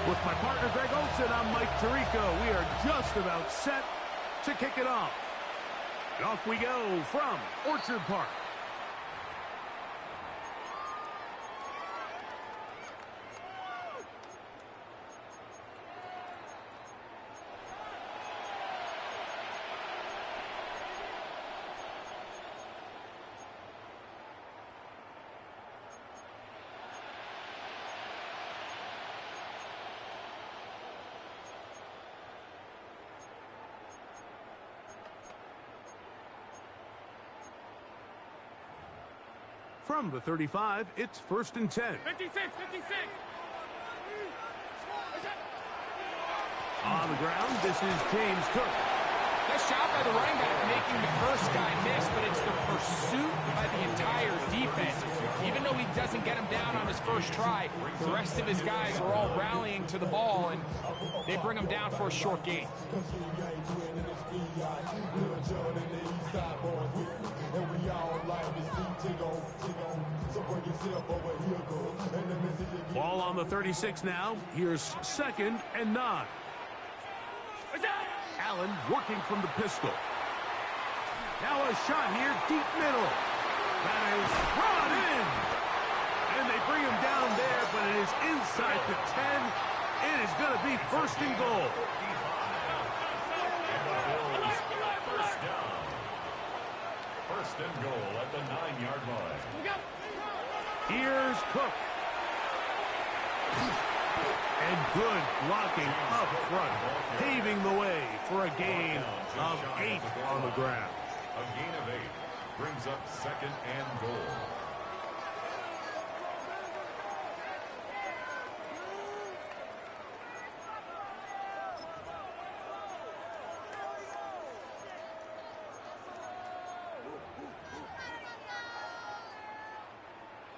With my partner Greg Olson, I'm Mike Tirico. We are just about set to kick it off. And off we go from Orchard Park. From the 35, it's 1st and 10. 56. On the ground, this is James Cook. Nice job by the running back making the first guy miss, but it's the pursuit by the entire defense. Even though he doesn't get him down on his first try, the rest of his guys are all rallying to the ball, and they bring him down for a short gain. Ball on the 36 now. Here's 2nd and 9. Allen working from the pistol. Now a shot here, deep middle. That is brought in. And they bring him down there, but it is inside the 10. It is going to be 1st and goal. First and goal at the 9-yard line. Here's Cook. And good blocking up front, paving the way for a gain of 8 on the ground. A gain of 8 brings up 2nd and goal.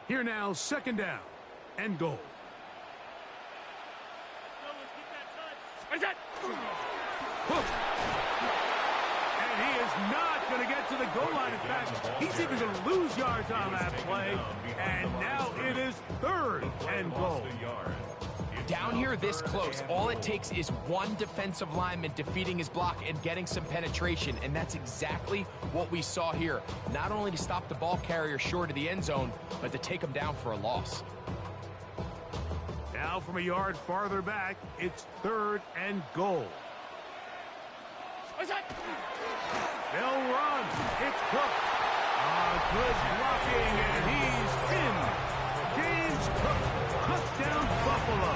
Here now, 2nd down and goal. Hook. And he is not going to get to the goal line. In fact, he's even going to lose yards on that play. And now it is 3rd and goal. Down here this close, all it takes is one defensive lineman defeating his block and getting some penetration, and that's exactly what we saw here. Not only to stop the ball carrier short of the end zone, but to take him down for a loss. Now from a yard farther back, it's 3rd and goal. They'll run. It's Cook. Good blocking, and he's in. James Cook, touchdown Buffalo.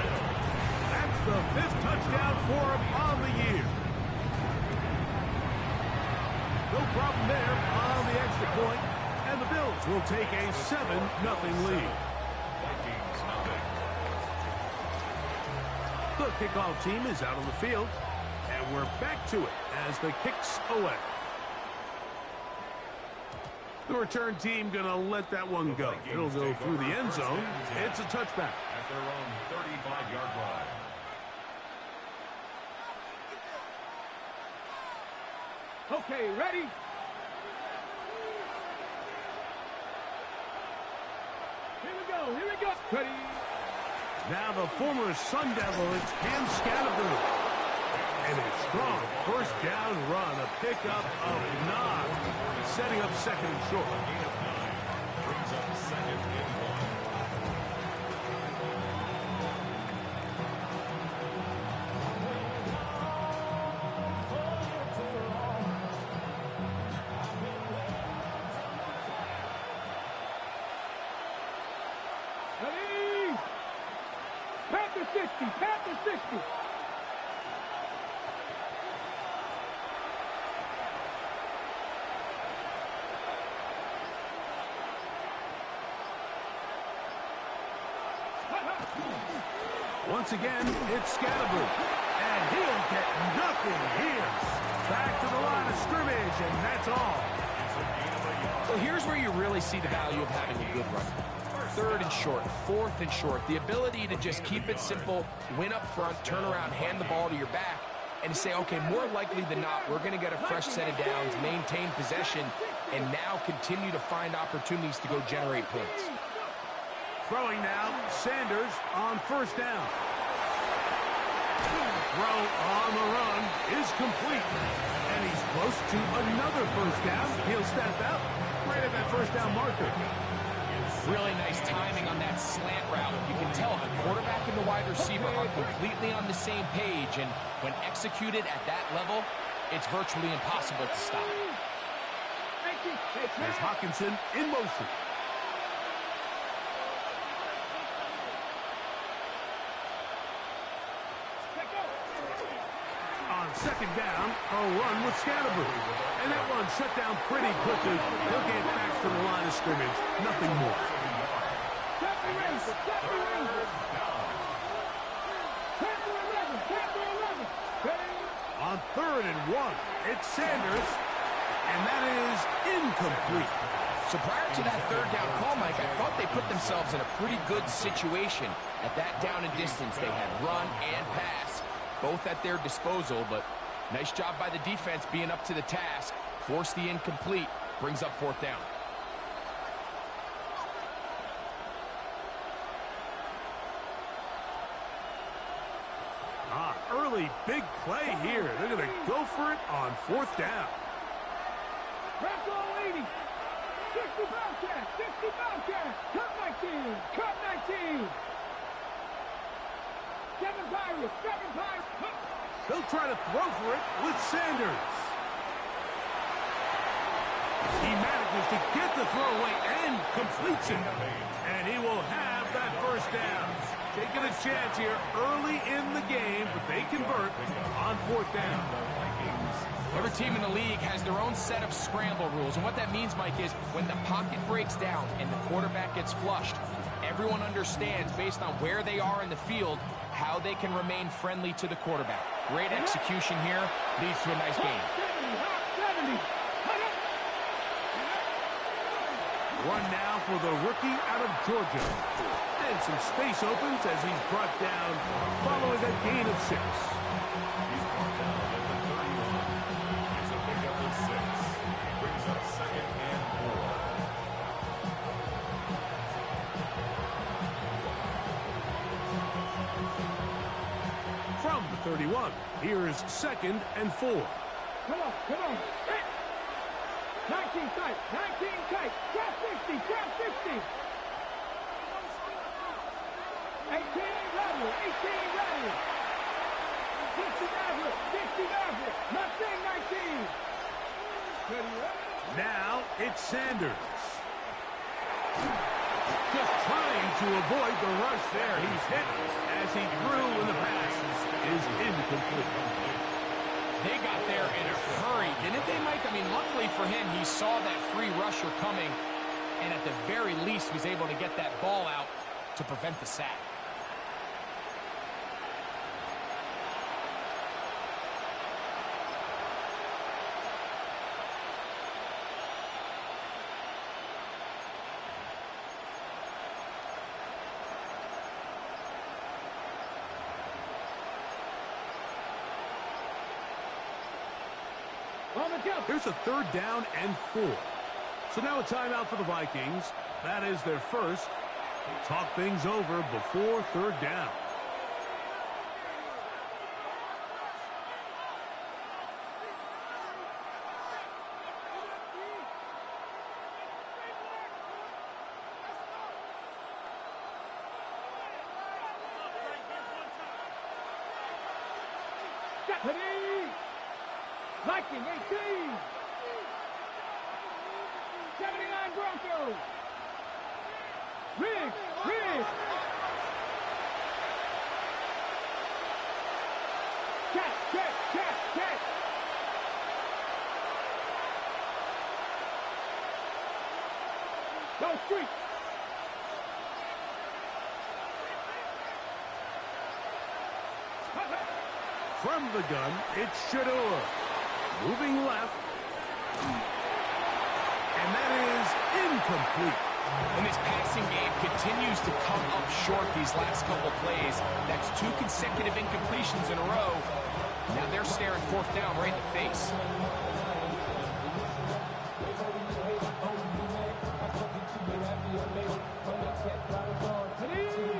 That's the 5th touchdown for him on the year. No problem there on the extra point, and the Bills will take a 7-0 lead. The kickoff team is out on the field, and we're back to it as the kick's away. The return team going to let that one go. It'll go through the end zone. It's a touchback. At their own 35-yard line. Okay, ready? Here we go. Ready? Now the former Sun Devil, it's Cam Scattergood. And a strong 1st down run, a pickup of 9, setting up 2nd and short. Gain of 9 brings up 2nd and 1. Ready? Panther 60. Once again, it's Scattergood. And he'll get nothing here. Back to the line of scrimmage, and that's all. Well, here's where you really see the value of having a good run. 3rd and short, 4th and short. The ability to just keep it simple, win up front, turn around, hand the ball to your back, and say, okay, more likely than not, we're going to get a fresh set of downs, maintain possession, and now continue to find opportunities to go generate points. Throwing now, Sanders on 1st down. throw on the run is complete. And he's close to another first down. He'll step out right at that first down marker. Really nice timing on that slant route. You can tell the quarterback and the wide receiver are completely on the same page, and when executed at that level, it's virtually impossible to stop. There's Hawkinson in motion. On second down, a run with Scatterbrain. And that run shut down pretty quickly. He'll get back to the line of scrimmage. Nothing more. On 3rd and 1, it's Sanders. And that is incomplete. So prior to that third down call, Mike, I thought they put themselves in a pretty good situation. At that down and distance, they had run and pass, both at their disposal, but nice job by the defense being up to the task. Force the incomplete, brings up 4th down. Early big play here. They're going to go for it on 4th down. Press on 80. 60 Bobcat. 60 Bobcat. Cut 19. Cut 19. 7 Pirates. 7 Pirates. They'll try to throw for it with Sanders. He manages to get the throw away and completes it. And he will have that first down. Taking a chance here early in the game, but they convert on 4th down. Every team in the league has their own set of scramble rules, and what that means, Mike, is when the pocket breaks down and the quarterback gets flushed, everyone understands, based on where they are in the field, how they can remain friendly to the quarterback. Great execution here, leads to a nice game. One now for the rookie out of Georgia. And some space opens as he's brought down following a gain of 6. He's brought down at the 31. It's a pickup of 6. Brings up 2nd and 4. From the 31, here's 2nd and 4. Come on, come on. 19 tight, 19 tight. Drop 60, drop 60. 18 level, 18 level. 60 level, 60 level. Nothing, 19. Now it's Sanders. Just trying to avoid the rush there. He's hit as he threw when the pass is incomplete. They got there in a hurry, didn't they, Mike? I mean, luckily for him, he saw that free rusher coming, and at the very least was able to get that ball out to prevent the sack. Here's a 3rd down and 4. So now a timeout for the Vikings. That is their first. Talk things over before 3rd down. Viking 18. 79 Broncos. Riggs. Check. Go street. From the gun, it's Shador. Moving left. And that is incomplete. And this passing game continues to come up short these last couple plays. That's 2 consecutive incompletions in a row. Now they're staring 4th down right in the face.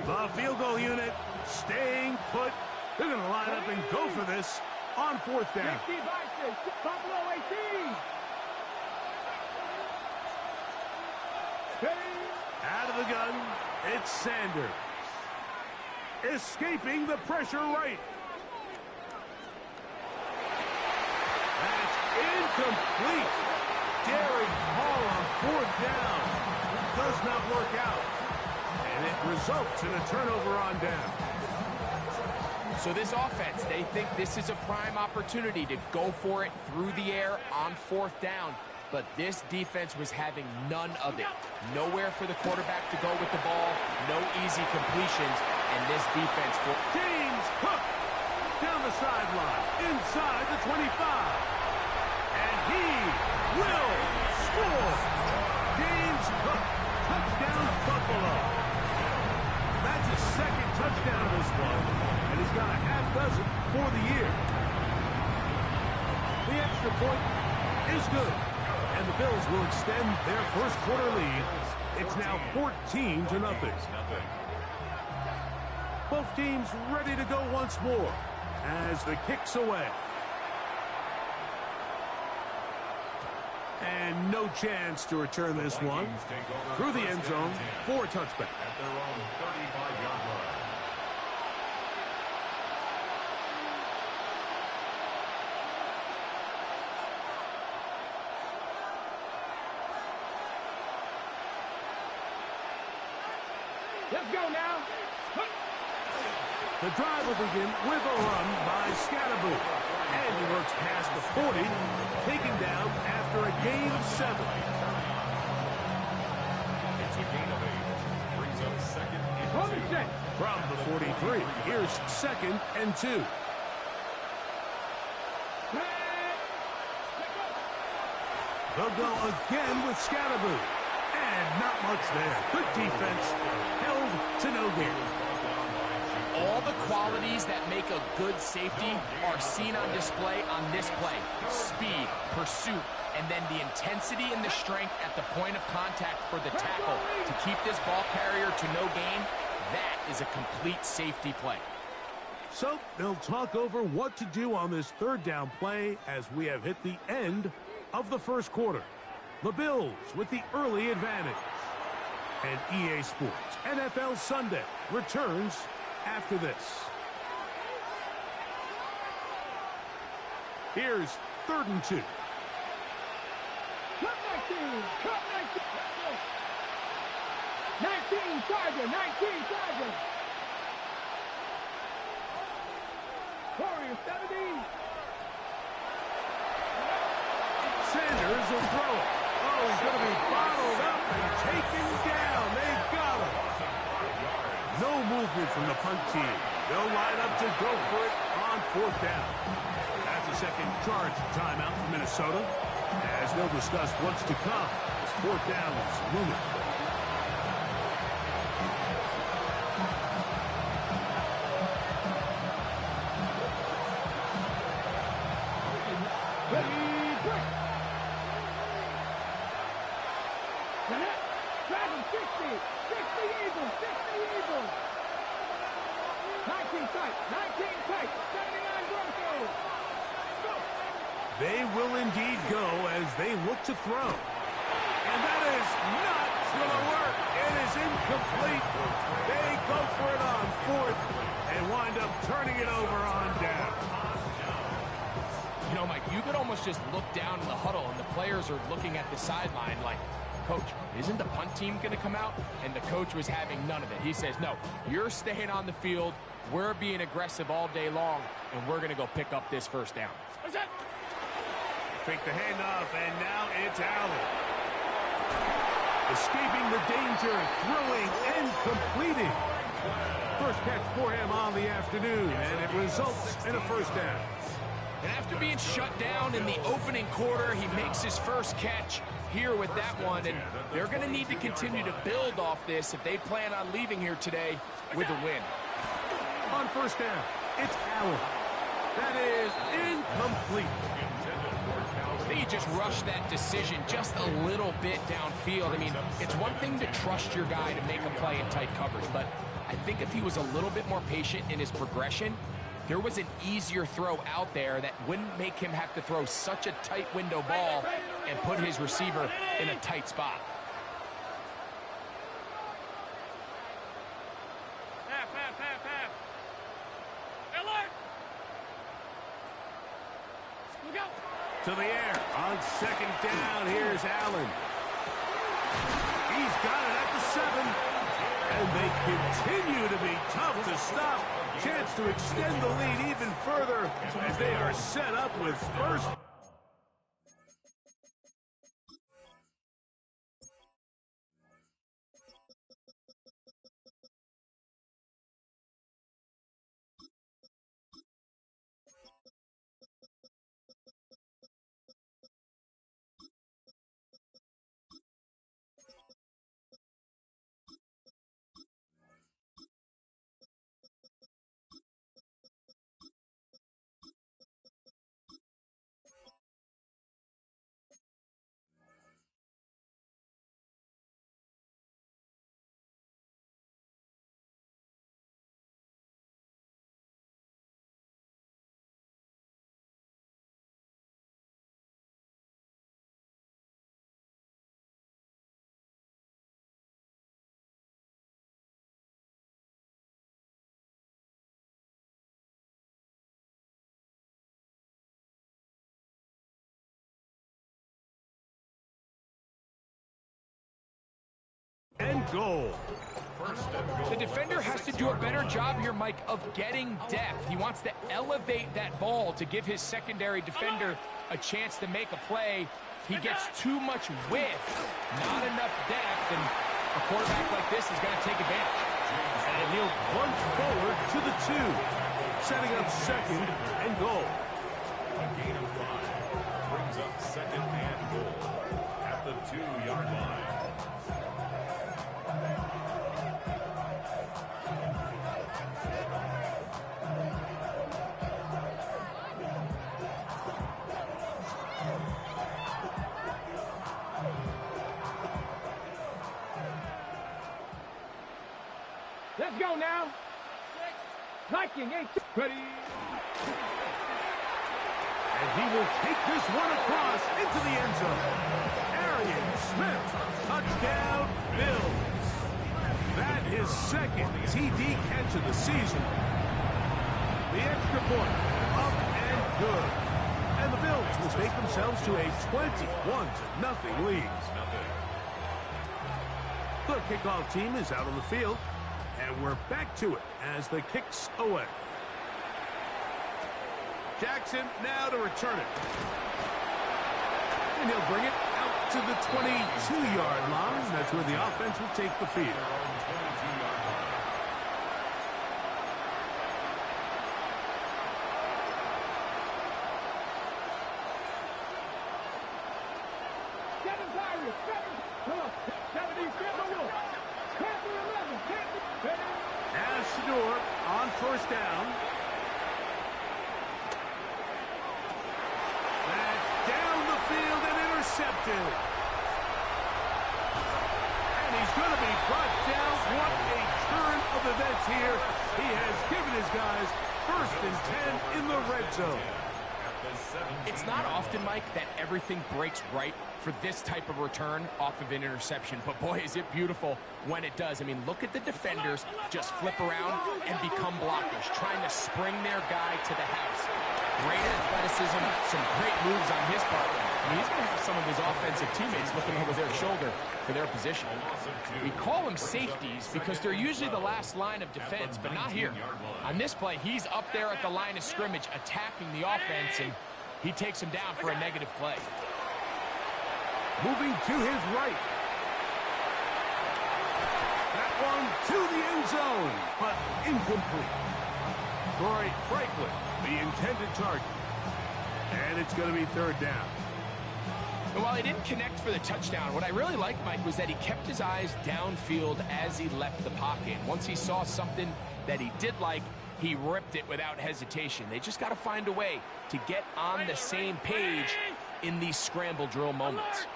The field goal unit staying put. They're going to line line up and go for this on fourth down. Buffalo 18. Out of the gun, it's Sanders. Escaping the pressure right. That's incomplete. Daring Hall on fourth down. Does not work out. And it results in a turnover on down. So this offense, they think this is a prime opportunity to go for it through the air on fourth down. But this defense was having none of it. Nowhere for the quarterback to go with the ball. No easy completions. And this defense for James Cook down the sideline, inside the 25. And he will score. James Cook, touchdown Buffalo. That's his second touchdown of this one. And he's got a half dozen for the year. The extra point is good. And the Bills will extend their first quarter lead. It's now 14-0. Both teams ready to go once more as the kick's away. And no chance to return this one through the end zone for a touchback. At their own 35-yard line. Let's go now. The drive will begin with a run by Scatterboot. And he works past the 40, taken down after a gain of 7. It's a gain of 8. Brings up second and 2. From the 43, here's second and 2. They'll go again with Scatterboot. And not much there. Good defense. Held to no gain. all the qualities that make a good safety are seen on display on this play. Speed, pursuit, and then the intensity and the strength at the point of contact for the tackle to keep this ball carrier to no gain. That is a complete safety play. So they'll talk over what to do on this third down play as we have hit the end of the first quarter. The Bills with the early advantage. And EA Sports NFL Sunday returns after this. Here's 3rd and 2. Cut 19. Cut 19. 19 Charger. 19 Charger. Warrior 70. Sanders will throw it. Oh, he's going to be bottled up and taken down. They got him. No movement from the punt team. They'll line up to go for it on 4th down. That's a second charge timeout for Minnesota as they'll discuss what's to come as 4th down is looming. They will indeed go as they look to throw. And that is not going to work. It is incomplete. They go for it on 4th and wind up turning it over on down. You know, Mike, you could almost just look down in the huddle and the players are looking at the sideline like, Coach, isn't the punt team going to come out? And the coach was having none of it. He says, no, you're staying on the field. We're being aggressive all day long, and we're going to go pick up this 1st down. What's that? Fake the handoff, and now it's Allen. Escaping the danger, throwing and completing. First catch for him on the afternoon, and it results in a 1st down. And after being shut down in the opening quarter, he makes his first catch here with that one, and they're going to need to continue to build off this if they plan on leaving here today with a win. On 1st down, it's Allen. That is incomplete. I think he just rushed that decision just a little bit downfield. I mean, it's one thing to trust your guy to make a play in tight coverage, but I think if he was a little bit more patient in his progression, there was an easier throw out there that wouldn't make him have to throw such a tight window ball and put his receiver in a tight spot. To the air. On second down, here's Allen. He's got it at the 7. And they continue to be tough to stop. Chance to extend the lead even further as they are set up with first. And goal. The defender has to do a better job here, Mike, of getting depth. He wants to elevate that ball to give his secondary defender a chance to make a play. He gets too much width, not enough depth, and a quarterback like this is going to take advantage. And he'll plunge forward to the 2, setting up second and goal. A gain of 5 brings up second and goal at the 2-yard line. Let's go now. 6. Viking 8. Ready. And he will take this one across into the end zone. Arian Smith, touchdown, Bills. That is second TD catch of the season. The extra point, up and good. And the Bills will take themselves to a 21-0 lead. The kickoff team is out on the field. And we're back to it as the kick's away. Jackson now to return it. And he'll bring it out to the 22-yard line. That's where the offense will take the field. On first down. That's down the field and intercepted. And he's going to be brought down. What a turn of events here. He has given his guys 1st and 10 in the red zone. It's not often, Mike, that everything breaks right for this type of return off of an interception. But boy, is it beautiful when it does. I mean, look at the defenders just flip around and become blockers, trying to spring their guy to the house. Great athleticism, some great moves on his part. I mean, he's going to have some of his offensive teammates looking over their shoulder for their position. We call them safeties because they're usually the last line of defense, but not here. On this play, he's up there at the line of scrimmage attacking the offense, and he takes him down for a negative play. Moving to his right. That one to the end zone, but incomplete. Troy Franklin, the intended target. And it's going to be 3rd down. And while he didn't connect for the touchdown, what I really liked, Mike, was that he kept his eyes downfield as he left the pocket. Once he saw something that he did like, he ripped it without hesitation. They just got to find a way to get on the same page in these scramble drill moments.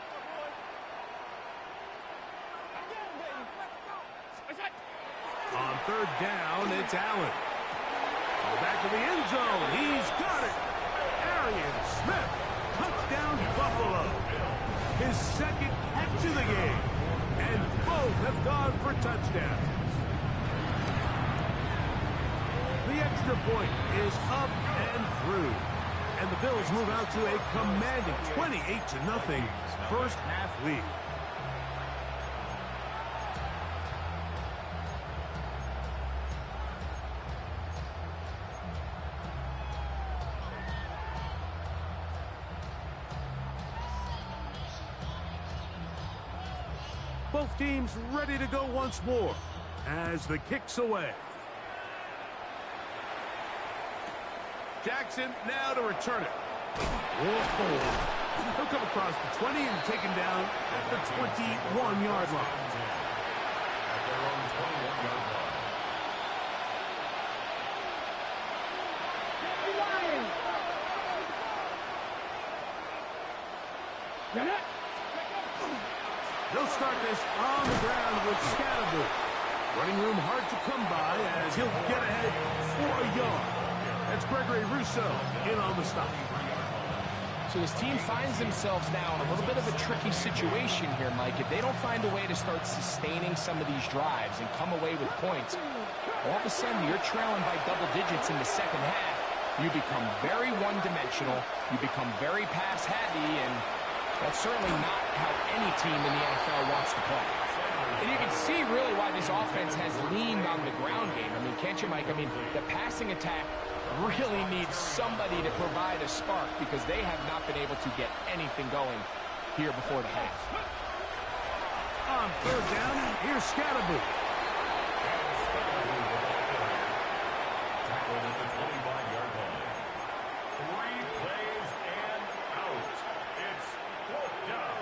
On 3rd down, it's Allen. Back to the end second catch of the game. And both have gone for touchdowns. The extra point is up and through. And the Bills move out to a commanding 28-0 first half lead. Both teams ready to go once more as the kick's away. Jackson now to return it. Whoa. He'll come across the 20 and taken down at the 21-yard line. At their own 21-yard line. They'll start this on the ground with Scatterbury. Running room hard to come by as he'll get ahead for a yard. That's Gregory Rousseau in on the stop. So this team finds themselves now in a little bit of a tricky situation here, Mike. If they don't find a way to start sustaining some of these drives and come away with points, all of a sudden you're trailing by double digits in the second half. You become very one-dimensional. You become very pass-heavy, and that's certainly not how any team in the NFL wants to play. And you can see really why this offense has leaned on the ground game. I mean, can't you, Mike? I mean, the passing attack really needs somebody to provide a spark because they have not been able to get anything going here before the half. On third down, here's Scatterbury. Tackled at the 25-yard line. 3 plays and out. It's fourth down.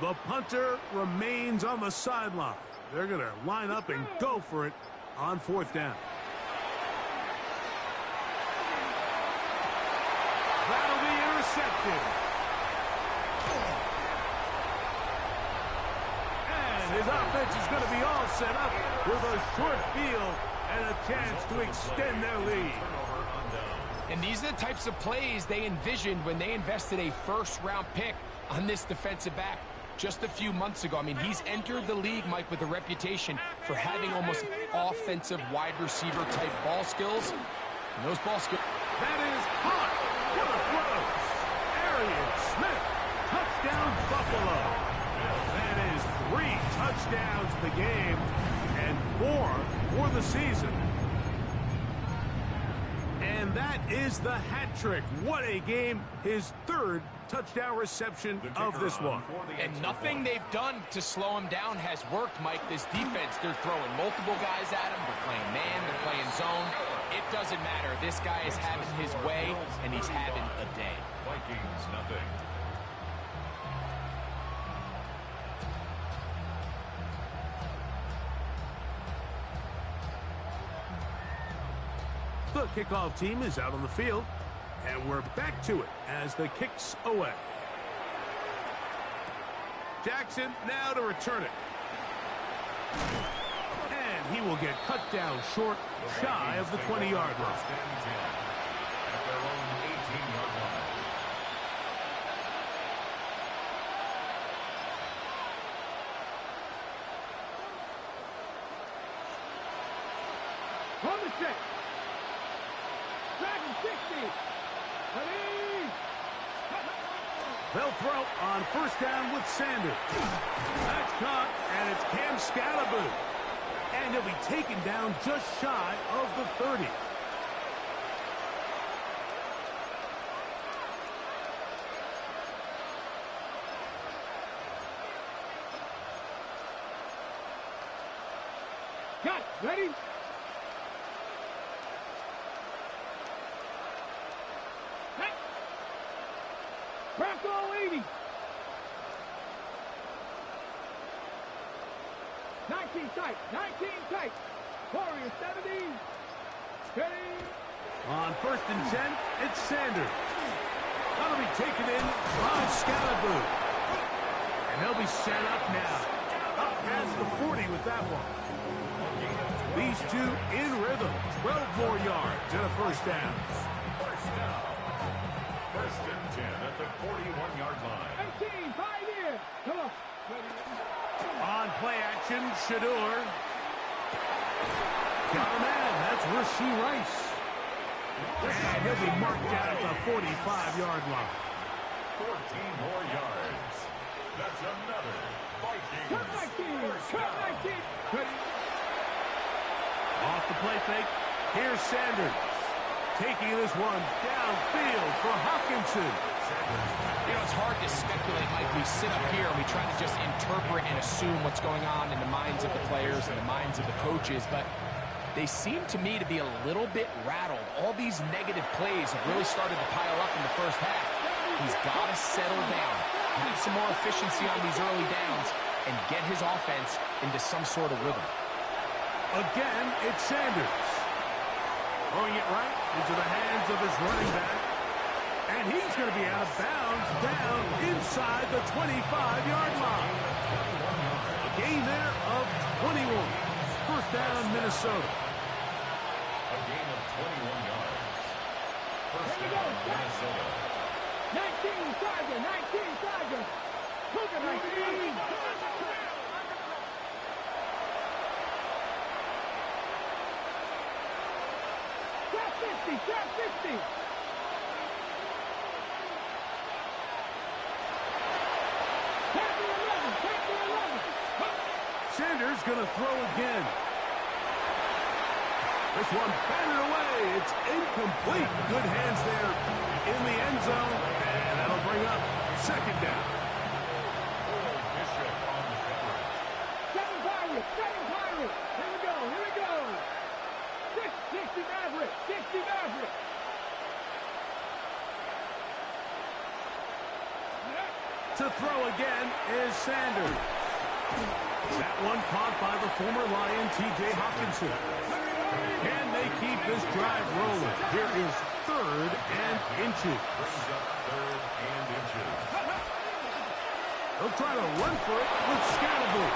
The punter remains on the sideline. They're going to line up and go for it on fourth down. That'll be intercepted. And his offense is going to be all set up with a short field and a chance to extend their lead. And these are the types of plays they envisioned when they invested a first-round pick on this defensive back just a few months ago. I mean, he's entered the league, Mike, with a reputation for having almost offensive wide receiver type ball skills. And those ball skills. That is hot. What a throw. Arian Smith. Touchdown, Buffalo. That is 3 touchdowns in the game and 4 for the season. And that is the hat trick. What a game. His 3rd touchdown reception of this one. And nothing they've done to slow him down has worked, Mike. This defense, they're throwing multiple guys at him. They're playing man, they're playing zone. It doesn't matter. This guy is having his way, and he's having a day. Vikings, nothing. The kickoff team is out on the field, and we're back to it as the kick's away. Jackson now to return it. And he will get cut down short, shy of the 20-yard line. At their own 18-yard line. On the check. Dragon 60. Ready. They'll throw on first down with Sanders. That's caught, and it's Cam Scatterbury. And he'll be taken down just shy of the 30. Got it. Ready. Bronco 80. 19 tight. 19 tight. Warrior 70. On 1st and 10, it's Sanders. That'll be taken in by Scalaboo. And they'll be set up now. Up past the 40 with that one. These two in rhythm. 12 more yards and a first down. First down. 1st and 10 at the 41-yard line. 18, 5 here. Come on. On play action, Shador. Got a man. That's Rasheed Rice. And he'll be marked down at the 45-yard line. 14 more yards. That's another Vikings. Cut 19. First Cut down. 19. Off the play fake. Here's Sanders. Taking this one downfield for Hawkinson. You know, it's hard to speculate, Mike. We sit up here and we try to just interpret and assume what's going on in the minds of the players and the minds of the coaches, but they seem to me to be a little bit rattled. All these negative plays have really started to pile up in the first half. He's got to settle down, have some more efficiency on these early downs, and get his offense into some sort of rhythm. Again, it's Sanders. Throwing it right into the hands of his running back. And he's going to be out of bounds down inside the 25-yard line. A gain there of 21. First down, Minnesota. A gain of 21 yards. First down, Minnesota. 19 Tiger. 19 Tiger. Look at 19. Trap 50. Trap 50. Sanders going to throw again. This one batted away. It's incomplete. Good hands there in the end zone. And that'll bring up second down. Bishop on the coverage. Seven Pirates. Here we go. 60 Maverick. 60 Maverick. To throw again is Sanders. That one caught by the former Lion, T.J. Hawkinson. Can they keep this drive rolling? Here is 3rd and inches. Brings up 3rd and inches. They'll try to run for it with Scalaboo.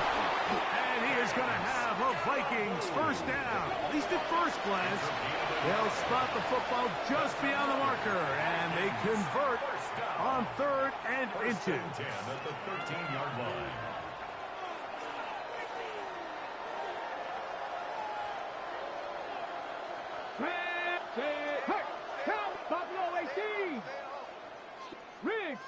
And he is going to have a Vikings first down. At least at first glance, they'll spot the football just beyond the marker. And they convert on 3rd and inches. 10 at the 13-yard line. Hey, count Buffalo 18. Riggs.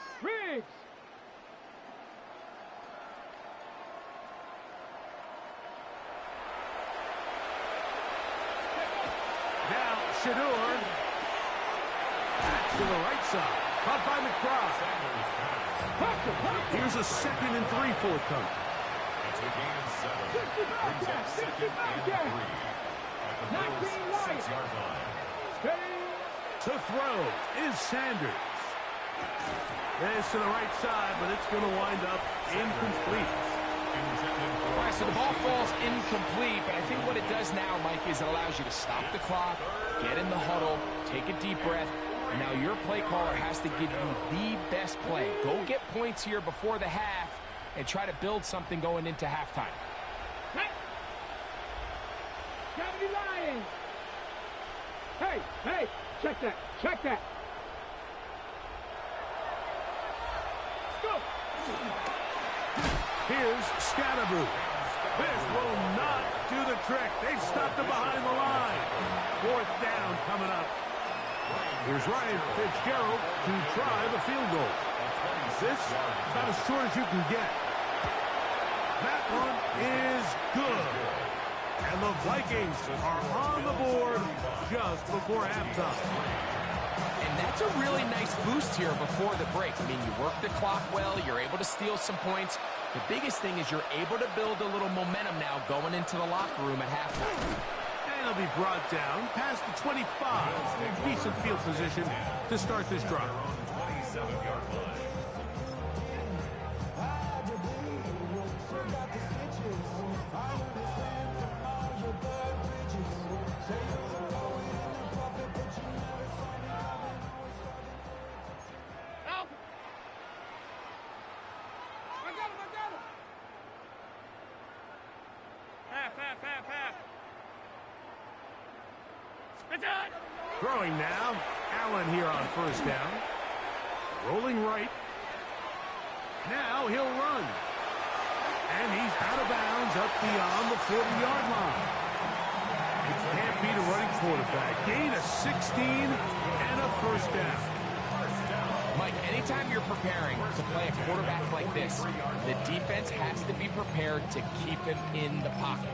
Now Shador. Back to the right side. Caught by McBride. Here's a 2nd and 3 forthcoming. It's a gain of 7. 65 Brings up 2nd and 3. At the Bills' 6-yard line. To throw is Sanders. This to the right side, but it's going to wind up incomplete. All right, so the ball falls incomplete, but I think what it does now, Mike, is it allows you to stop the clock, get in the huddle, take a deep breath, and now your play caller has to give you the best play. Go get points here before the half and try to build something going into halftime. Gotta be lying. Hey, check that. Go. Here's Scalaboo. This will not do the trick. They've stopped him behind the line. 4th down coming up. Here's Ryan Fitzgerald to try the field goal. This about as short as you can get. That one is good. And the Vikings are on the board just before halftime. And that's a really nice boost here before the break. I mean, you work the clock well, you're able to steal some points. The biggest thing is you're able to build a little momentum now going into the locker room at halftime. And he'll be brought down past the 25. Decent field position to start this drive. 27-yard line. Throwing now. Allen here on first down. Rolling right. Now he'll run. And he's out of bounds up beyond the 40-yard line. You can't beat a running quarterback. Gain of 16 and a first down. Mike, anytime you're preparing to play a quarterback like this, the defense has to be prepared to keep him in the pocket.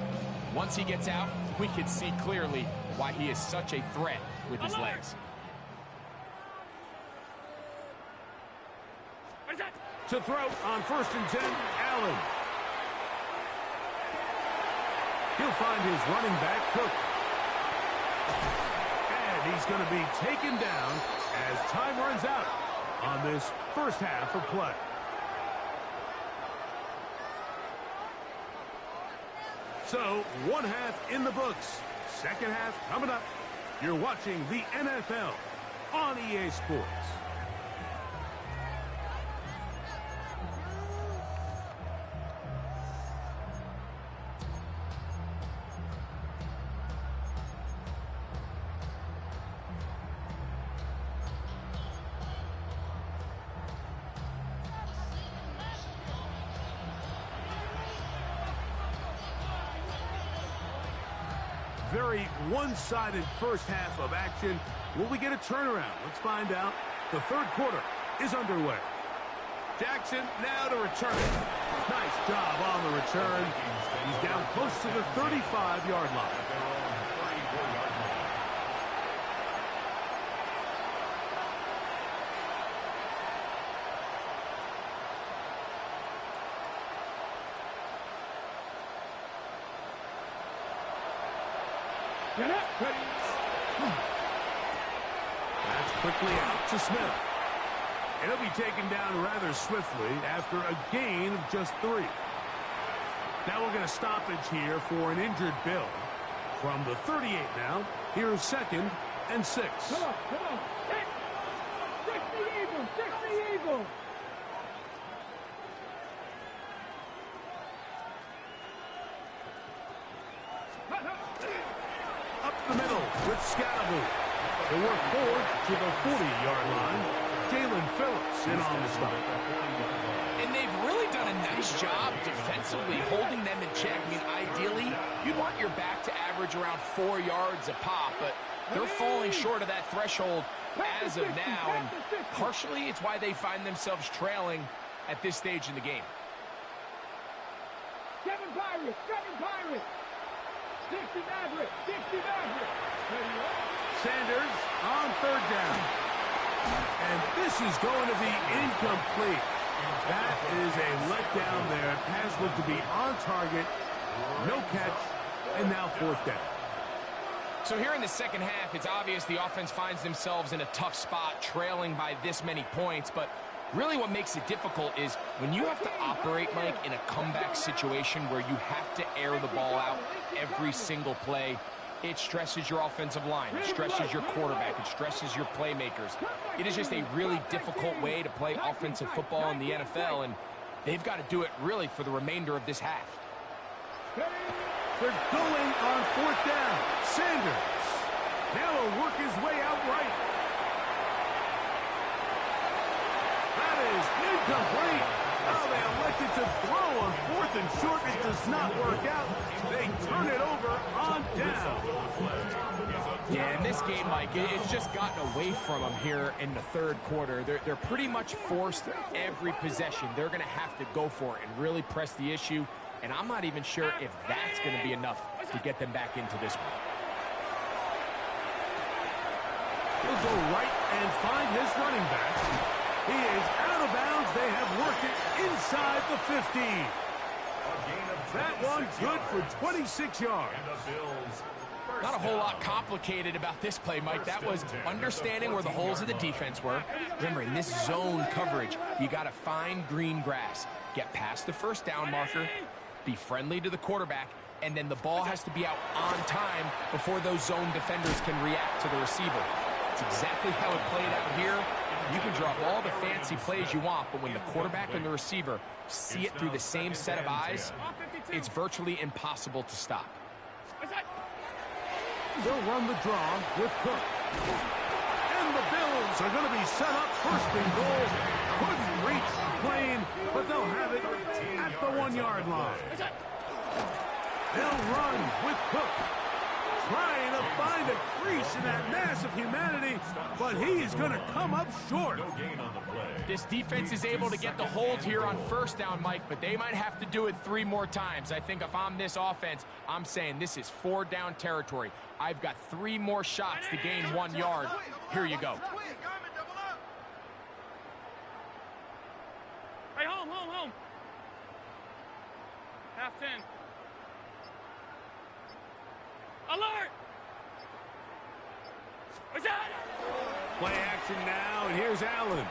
Once he gets out, we can see clearly why he is such a threat with his legs. To throw on 1st and 10, Allen. He'll find his running back, Cook. And he's going to be taken down as time runs out on this first half of play. So, one half in the books. Second half coming up. You're watching the NFL on EA Sports. Very one-sided first half of action. Will we get a turnaround? Let's find out. The third quarter is underway. Jackson now to return it. Nice job on the return. He's down close to the 35-yard line. That's quickly out to Smith. And he'll be taken down rather swiftly after a gain of just 3. Now we're going to stoppage here for an injured Bill. From the 38 now, here's 2nd and 6. Come on. 60 Eagles, 60 Eagles. Up the middle with Scalaboo. He'll work forward to the 40-yard line. Jalen Phillips in on the stop. And they've really done a nice job defensively holding them in check. I mean, ideally, you'd want your back to average around 4 yards a pop, but they're falling short of that threshold as of now, and partially it's why they find themselves trailing at this stage in the game. 7 Pirates. 60 Mavericks. Sanders on 3rd down. And this is going to be incomplete. That is a letdown there. Pass looked to be on target. No catch. And now 4th down. So here in the second half, it's obvious the offense finds themselves in a tough spot, trailing by this many points. But really what makes it difficult is when you have to operate, Mike, in a comeback situation where you have to air the ball out every single play, it stresses your offensive line, it stresses your quarterback, it stresses your playmakers. It is just a really difficult way to play offensive football in the NFL, and they've got to do it really for the remainder of this half. They're going on 4th down. Sanders now will work his way out right. That is incomplete. Oh, they elected to throw on 4th and short. It does not work out. They turn it over on down. Yeah, in this game, Mike, it's just gotten away from them here in the third quarter. They're pretty much forced every possession. They're going to have to go for it and really press the issue. And I'm not even sure if that's going to be enough to get them back into this one. He'll go right and find his running back. He is out of bounds. They have worked it inside the 15. That one good for 26 yards. Not a whole lot complicated about this play, Mike. That was understanding where the holes of the defense were. Remember, in this zone coverage, you got to find green grass. Get past the first down marker, be friendly to the quarterback, and then the ball has to be out on time before those zone defenders can react to the receiver. It's exactly how it played out here. You can drop all the fancy plays you want, but when the quarterback and the receiver see it through the same set of eyes, it's virtually impossible to stop. They'll run the draw with Cook. And the Bills are going to be set up first and goal. Couldn't reach the plane, but they'll have it at the 1-yard line. They'll run with Cook. Trying to find a crease in that mass of humanity, but he's going to come up short. No gain on the play. This defense is able to get the hold here on first down, Mike, but they might have to do it 3 more times. I think if I'm this offense, I'm saying this is 4-down territory. I've got 3 more shots to gain 1 yard. Here you go. Hey, home. Half 10. Alert! Play action now, and here's Allen.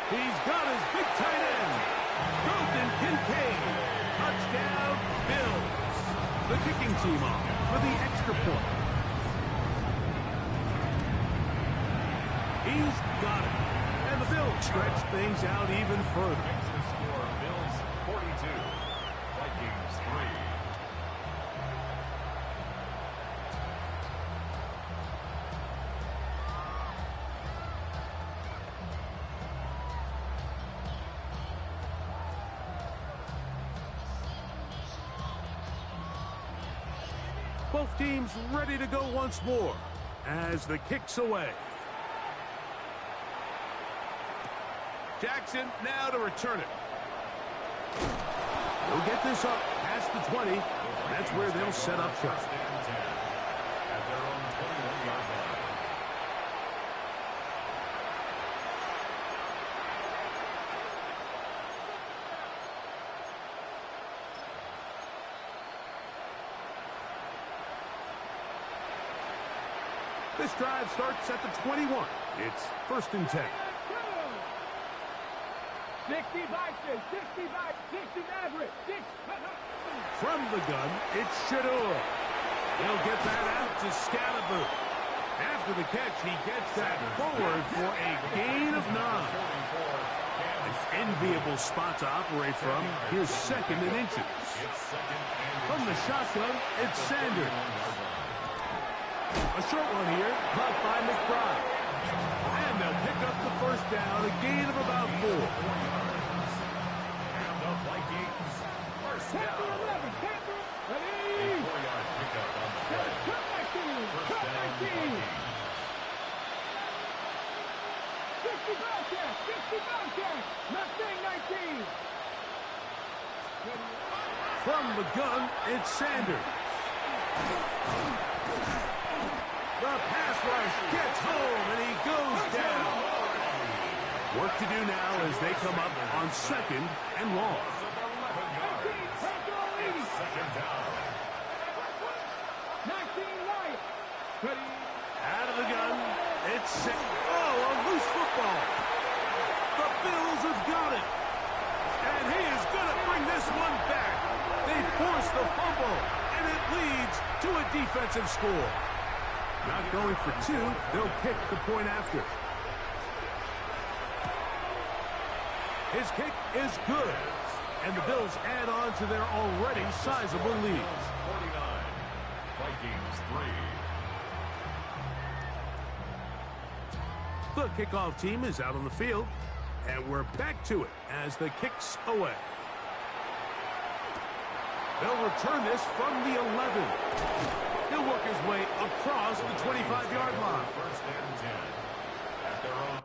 He's got his big tight end, Dalton Kincaid. Touchdown, Bills. The kicking team off for the extra point. He's got it. And the Bills stretch things out even further. Makes the score Bills 42, Vikings 3. Both teams ready to go once more as the kick's away. Jackson now to return it. He'll get this up past the 20. That's where they'll set up shop. First and 10 at their own 21-yard line. This drive starts at the 21. It's first and 10. 60 Vikings, 60 Maverick, 6. From the gun, it's Shador. He'll get that out to Scalaboo. After the catch, he gets that forward for a gain of 9. An enviable spot to operate from. Here's second and inches. From the shotgun, it's Sanders. A short one here, caught by McBride. And they'll pick up the first down, a gain of about 4. And the Vikings first Tampa down. 11, Tampa, A ready. 4-yard pickup on the play. Cut 19, First cut down, 19. Vikings. 60 Bobcats, Mustang 19. From the gun, it's Sanders. The pass rush gets home, and he goes down. Work to do now as they come up on second and long. Of 11 yards. Second down. 19 Lions. Ready. Out of the gun, it's six. Oh, a loose football. The Bills have got it. And he is going to bring this one back. They force the fumble, and it leads to a defensive score. Not going for 2, they'll kick the point after. His kick is good, and the Bills add on to their already sizable lead. 49, Vikings 3. The kickoff team is out on the field, and we're back to it as the kick's away. They'll return this from the 11. He'll work his way across the 25-yard line. First and 10 at their own.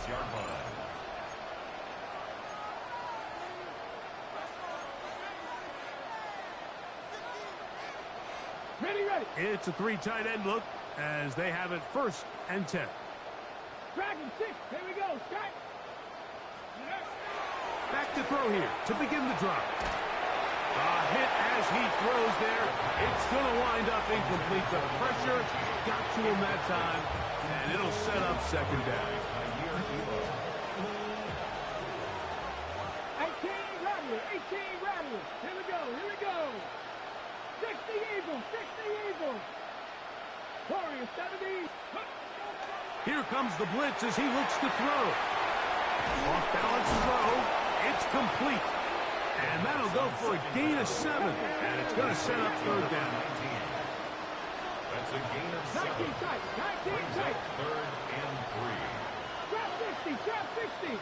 Yard line. Ready. It's a 3 tight end look as they have it first and 10. Dragon 6. Here we go. Strike. Back to throw here to begin the drive. A hit as he throws there. It's going to wind up incomplete. The pressure got to him that time, and it'll set up second down. 18 Rattlers. Here we go. 60 Eagles, 60 Eagles. Warriors, 70. Here comes the blitz as he looks to throw. Off balance throw. It's complete. And that'll go for a gain of 7. And it's going to set up third down. That's a gain of 7. 19 tight. 19 tight. Third and 3. Trap 60.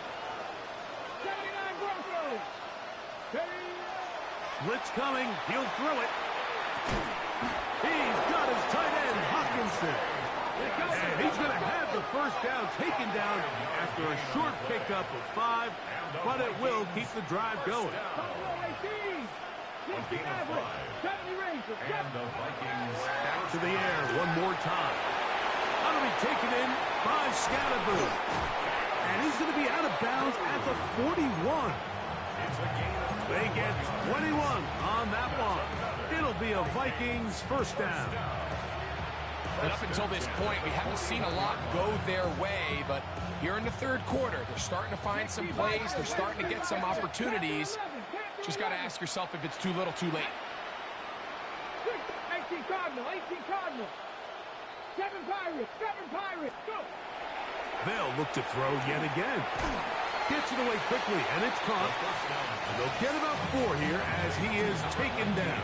79 Broncos. Blitz coming. He'll throw it. He's got his tight end, Hawkinson. And he's going to have the first down taken down after a short pickup of 5, but it will keep the drive going. A gain of 5. And the Vikings Back to the air one more time. That'll be taken in by Scatterboo. And he's going to be out of bounds at the 41. It's a gain of 2. They get 21 on that one. It'll be a Vikings first down. And up until this point, we haven't seen a lot go their way, but here in the third quarter, they're starting to find some plays. They're starting to get some opportunities. Just got to ask yourself if it's too little, too late. 18 Cardinal. 7 Pirates. Go. They'll look to throw yet again. Gets it away quickly, and it's caught. And they'll get about 4 here as he is taken down.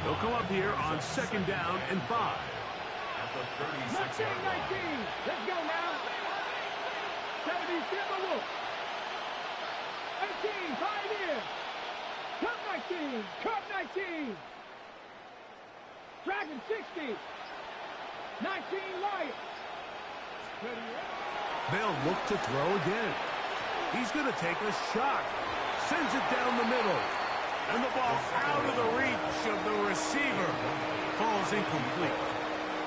They'll come up here on second down and 5. At the 36-yard line. 19. Let's go now. 70 Timberwolves. 18 Pioneer. Cup 19. Dragon 60. 19 Lions. They'll look to throw again. He's going to take a shot. Sends it down the middle. And the ball out of the reach of the receiver. Falls incomplete.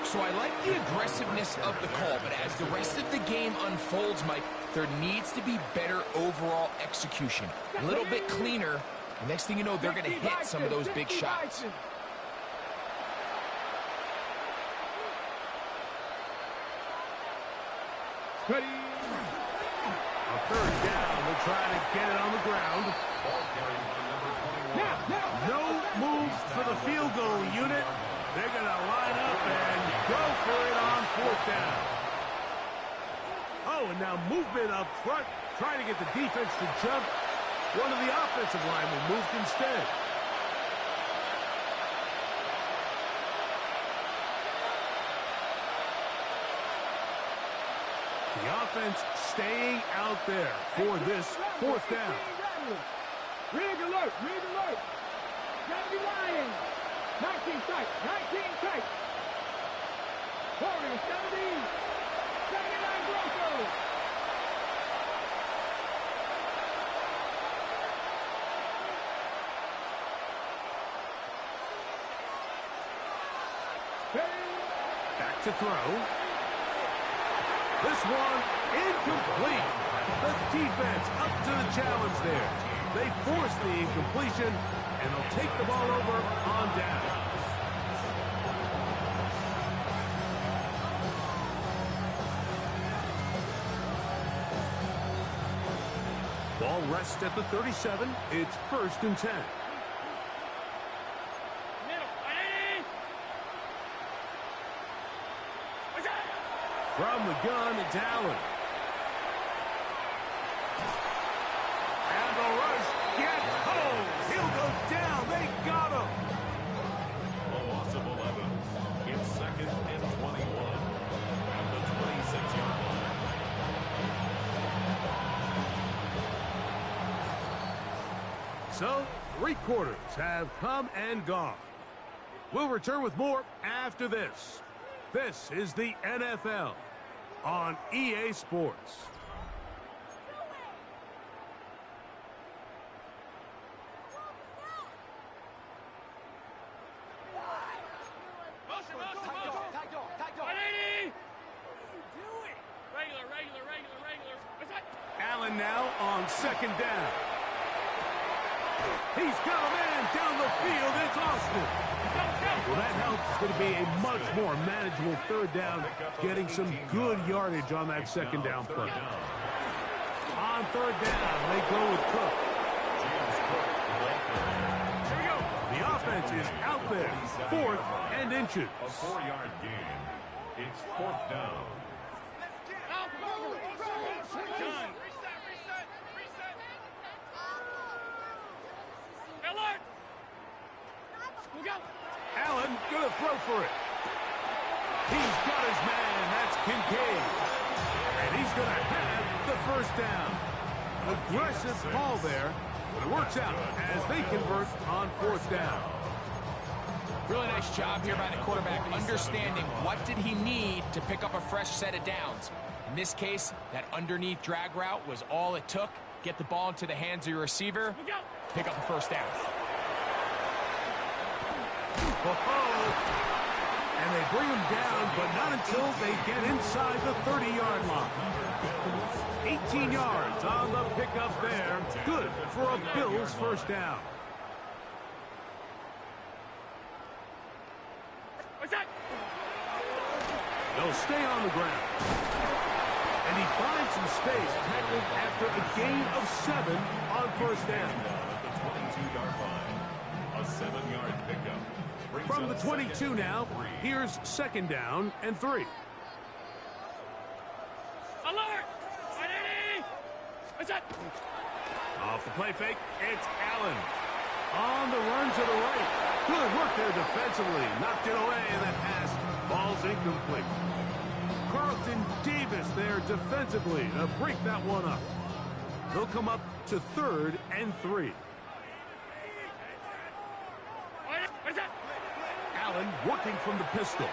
So I like the aggressiveness of the call, but as the rest of the game unfolds, Mike, there needs to be better overall execution. A little bit cleaner. The next thing you know, they're going to hit some of those big shots. Ready. A third down. They'll try to get it on the ground. Ball carried by number 21. No moves for the field goal unit. They're going to line up and go for it on 4th down. Oh, and now movement up front. Trying to get the defense to jump. One of the offensive linemen moved instead. The offense staying out there for this 4th down. Rig alert. 70 Lions. 19 tight. Warriors 70. 79 Broncos. Back to throw. This one incomplete. The defense up to the challenge there. They force the incompletion, and they'll take the ball over on down. Ball rests at the 37. It's 1st and 10. From the gun, it's Allen. And the rush gets home. He'll go down. They got him. A loss of 11. It's 2nd and 21. At the 26-yard line. So, 3 quarters have come and gone. We'll return with more after this. This is the NFL on EA Sports. Allen now on second down. He's got a man down the field. It's Austin. Well, that helps. It's going to be a much more manageable third down, getting some good yardage on that second down play. On third down, they go with Cook. Here we go. The offense is out there. 4th and inches. A 4-yard gain. It's 4th down. Allen going to throw for it. He's got his man. That's Kincaid. And he's going to have the first down. Aggressive call there, but it works out as they convert on 4th down. Really nice job here by the quarterback, understanding what did he need to pick up a fresh set of downs. In this case, that underneath drag route was all it took. Get the ball into the hands of your receiver, pick up the first down. And they bring him down, but not until they get inside the 30-yard line. 18 yards on the pickup there. Good for a Bills first down. They'll stay on the ground. And he finds some space, tackled after a gain of 7 on first down. At the 22-yard line, a 7-yard pickup. From the 22 now, here's second down and 3. Alert! Ready! What's that? Off the play fake, it's Allen. On the run to the right. Good work there defensively. Knocked it away, and that pass ball's incomplete. Carlton Davis there defensively to break that one up. They'll come up to 3rd and 3. What's that? Allen working from the pistol.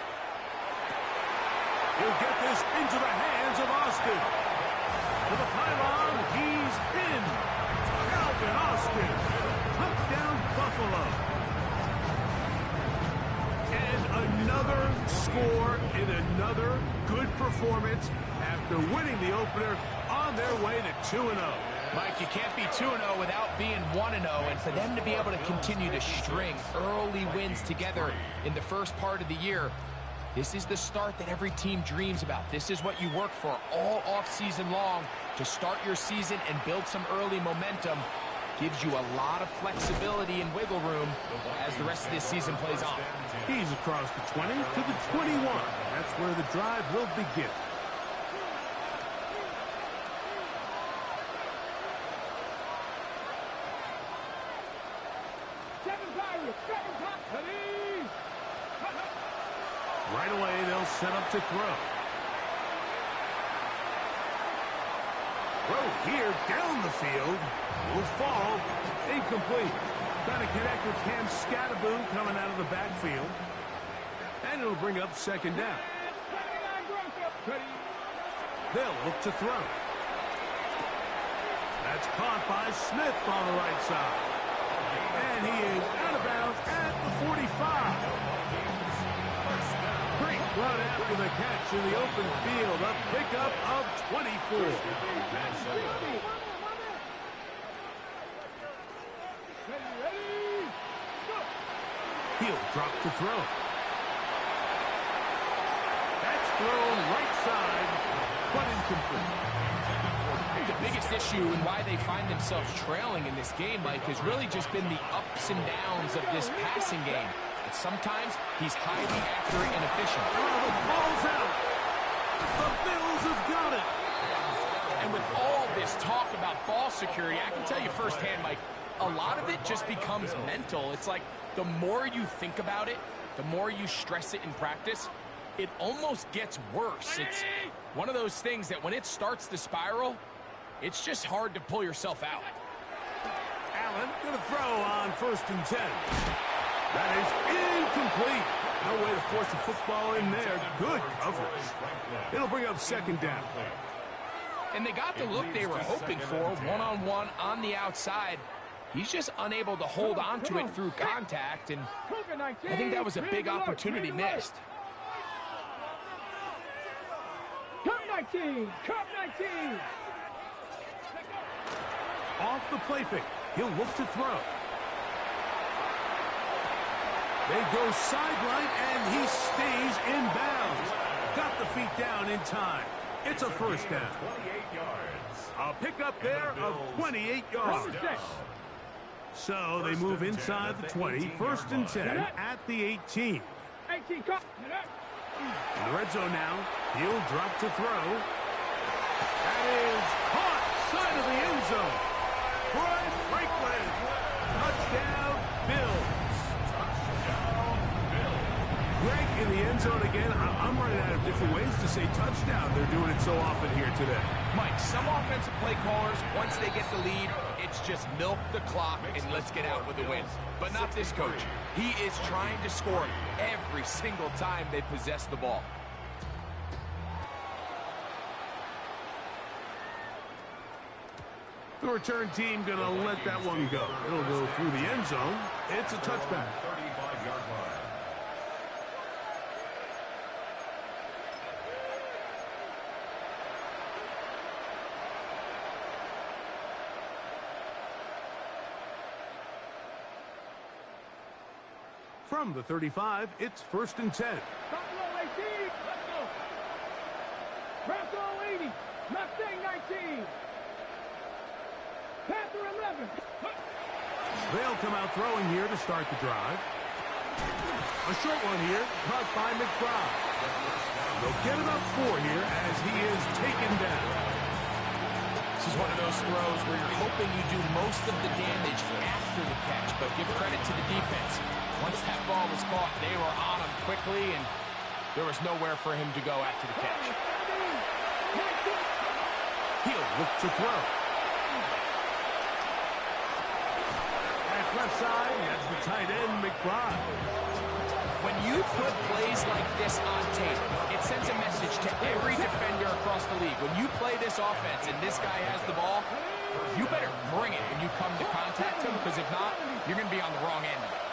He'll get this into the hands of Austin. To the pylon, he's in. Calvin Austin. Touchdown, Buffalo. And another score in another good performance after winning the opener on their way to 2-0. Mike, you can't be 2-0 without being 1-0, and for them to be able to continue to string early wins together in the first part of the year, this is the start that every team dreams about. This is what you work for all offseason long, to start your season and build some early momentum. Gives you a lot of flexibility and wiggle room as the rest of this season plays on. He's across the 20 to the 21. That's where the drive will begin. Right away, they'll set up to throw. Throw here down the field. Will fall. Incomplete. Trying to connect with Cam Scatterboom coming out of the backfield. And it'll bring up second down. They'll look to throw. That's caught by Smith on the right side. And he is out of bounds at the 45. Great run after the catch in the open field. A pickup of 24. He'll drop to throw. That's thrown right side, but incomplete. The biggest issue and why they find themselves trailing in this game, Mike, has really just been the ups and downs of this passing game. And sometimes he's highly accurate and efficient. Oh, the ball's out. The Bills have got it. And with all this talk about ball security, I can tell you firsthand, Mike, a lot of it just becomes mental. It's like the more you think about it, the more you stress it in practice, it almost gets worse. It's one of those things that when it starts to spiral, it's just hard to pull yourself out. Allen going to throw on 1st and 10. That is incomplete. No way to force the football in there. Good coverage. It'll bring up second down. And they got the look they were hoping for, one-on-one on the outside. He's just unable to hold on to it through contact, and I think that was a big opportunity missed. Cup 19! Cup 19! Off the play fake. He'll look to throw. They go sideline, and he stays in bounds. Got the feet down in time. It's a first down. 28 yards. A pickup there of 28 yards. So they move inside the 20. First and 10 at the 18. 18, cut. In the red zone now. He'll drop to throw. That is caught. Side of the end zone. Troy Franklin. Touchdown, Bills. Greg, in the end zone again. I'm running out of different ways to say touchdown. They're doing it so often here today. Mike, some offensive play callers, once they get the lead, it's just milk the clock and let's get out with the win. But not this coach. He is trying to score every single time they possess the ball. The return team going to let that one go. It'll go through the end zone. It's a touchback. 35-yard line. From the 35, it's first and 10. Buffalo 18. Let's go. Bronco 80. Mustang 19. Panther 11. They'll come out throwing here to start the drive. A short one here, caught by McBride. They'll get about 4 here as he is taken down. This is one of those throws where you're hoping you do most of the damage after the catch, but give credit to the defense. Once that ball was caught, they were on him quickly, and there was nowhere for him to go after the catch. He'll look to throw. That's left side. That's the tight end, McBride. When you put plays like this on tape, it sends a message to every defender across the league. When you play this offense and this guy has the ball, you better bring it when you come to contact him, because if not, you're going to be on the wrong end of it.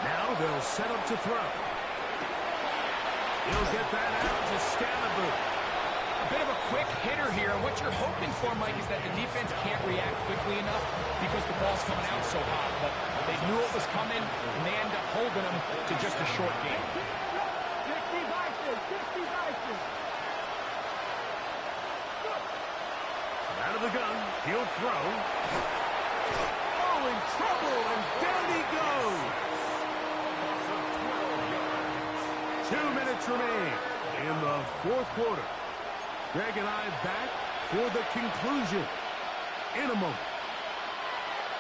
Now they'll set up to throw. He'll get that out to Scalaboo. A bit of a quick hitter here. What you're hoping for, Mike, is that the defense can't react quickly enough because the ball's coming out so hot. But they knew it was coming, and they end up holding them to just a short game. 60 Vikings. 60 Vikings. Out of the gun, he'll throw. Oh, in trouble, and down he goes. 2 minutes remain in the fourth quarter. Greg and I back for the conclusion in a moment.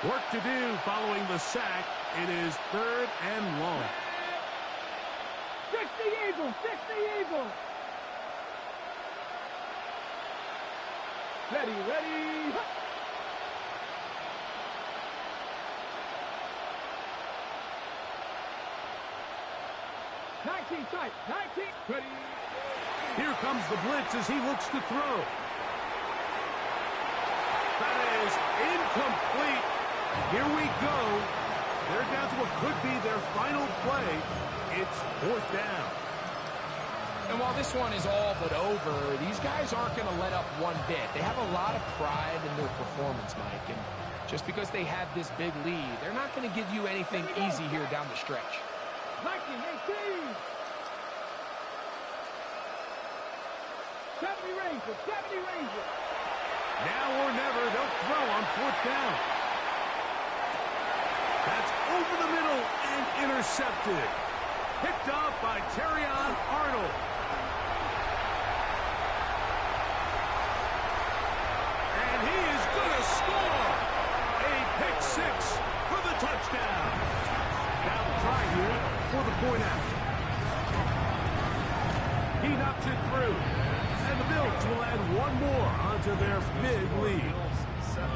Work to do following the sack. It is 3rd and long. 60 Eagles. 60 Eagles. Ready, ready. 19 tight. 19. Ready. Here comes the blitz as he looks to throw. That is incomplete. Here we go. They're down to what could be their final play. It's 4th down. And while this one is all but over, these guys aren't going to let up one bit. They have a lot of pride in their performance, Mike. And just because they had this big lead, they're not going to give you anything easy here down the stretch. 19, 18. 70 Rangers. 70 Rangers. Now or never, they'll throw on 4th down. That's over the middle and intercepted. Picked off by Terrion Arnold. And he is going to score. A pick 6 for the touchdown. Now the try here for the point after. He knocks it through. And the Bills will add one more onto their big lead. 70.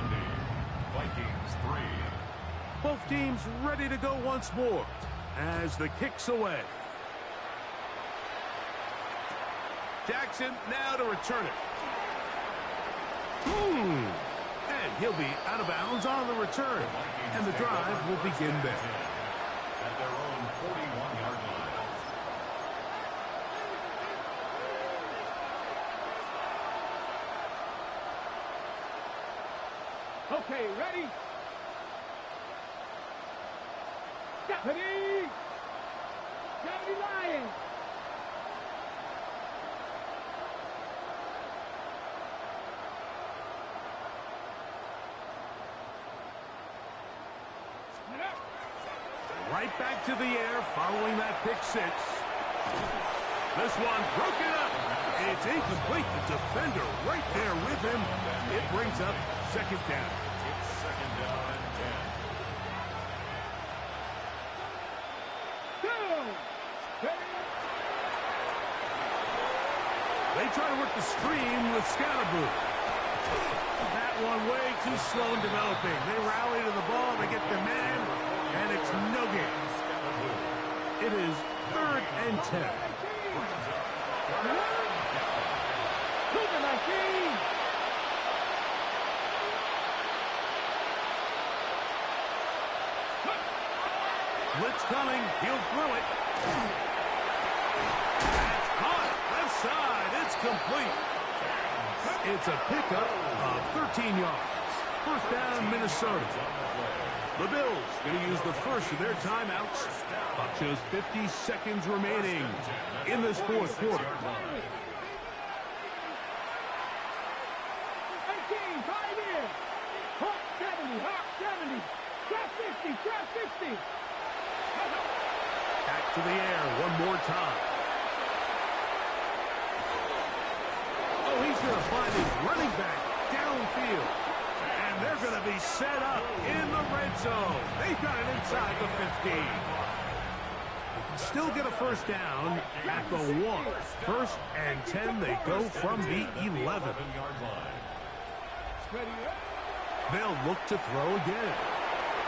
Vikings 3. Both teams ready to go once more as the kick's away. Jackson now to return it. And he'll be out of bounds on the return. And the drive will begin there. At their own 41-yard line. Okay, ready? Ready? Johnny Lion. Right back to the air following that pick six. This one broken up. It's incomplete. The defender right there with him. It brings up second down. It's second down and 10. They try to work the screen with Scatterboo. That one way too slow in developing. They rally to the ball, they get the man, and it's no gain. It is 3rd and 10. Blitz coming, he'll throw it. That's caught, left side, it's complete. It's a pickup of 13 yards. First down, Minnesota. The Bills going to use the first of their timeouts. Clock shows 50 seconds remaining in this fourth quarter. 18, 5 in. Hawk 70, Hawk 70. Trap 50, trap 50. Back to the air one more time. Oh, he's going to find his running back downfield. And they're going to be set up in the red zone. They've got it inside the 15. They can still get a first down at the 1. 1st and 10, they go from the 11. They'll look to throw again.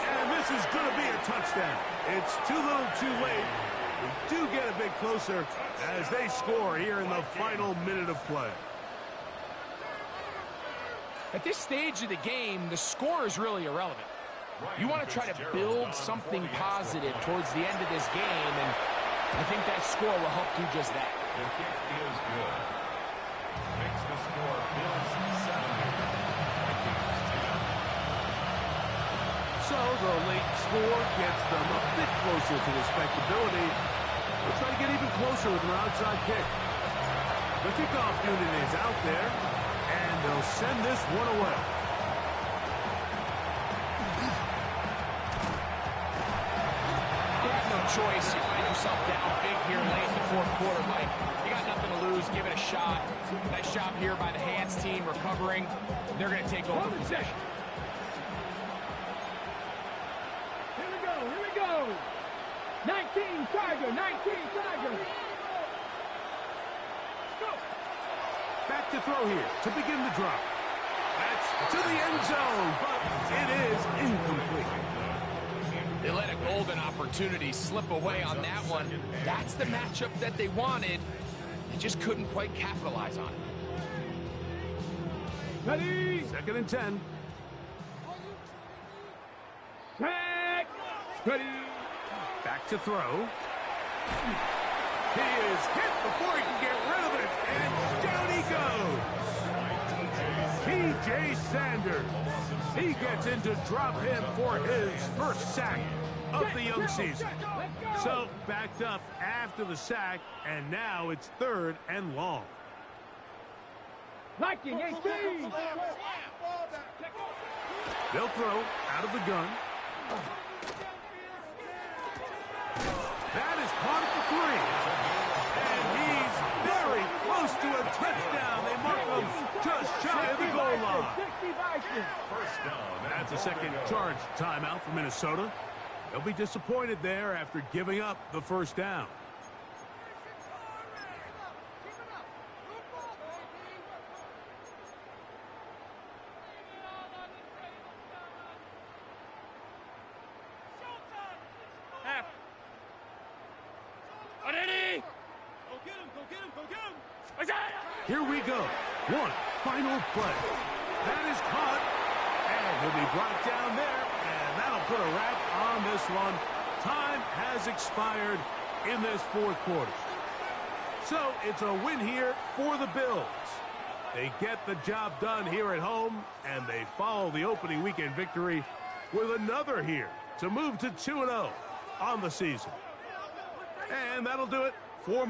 And this is going to be a touchdown. It's too little too late. We do get a bit closer as they score here in the final minute of play. At this stage of the game, the score is really irrelevant. You want to try to build something positive towards the end of this game, and I think that score will help do just that. The kick is good. Makes the score Bills 70. So the late score gets them a bit closer to respectability. They'll try to get even closer with an outside kick. The kickoff unit is out there, and they'll send this one away. You have no choice. You find yourself down big here late in the fourth quarter, Mike. You got nothing to lose. Give it a shot. Nice job here by the hands team recovering. They're going to take over possession. Here we go. 19 Tiger, 19 Tiger. Go. Back to throw here to begin the drop. That's to the end zone, but it is incomplete. They let a golden opportunity slip away on that one. That's the matchup that they wanted. They just couldn't quite capitalize on it. Ready. 2nd and 10. Tag. Ready. Back to throw. He is hit before he can get rid of it, and down he goes. T.J. Sanders. He gets into drop him for his first sack of the young season. So backed up after the sack, and now it's 3rd and long. Liking 18. They'll throw out of the gun. That is caught at the 3. And he's very close to a touchdown. They mark him just shy of the goal line. First down. That's a second charge timeout for Minnesota. They'll be disappointed there after giving up the first down. Here we go. One final play. That is caught. And he'll be brought down there. And that'll put a wrap on this one. Time has expired in this fourth quarter. So it's a win here for the Bills. They get the job done here at home, and they follow the opening weekend victory with another here to move to 2-0 on the season. And that'll do it for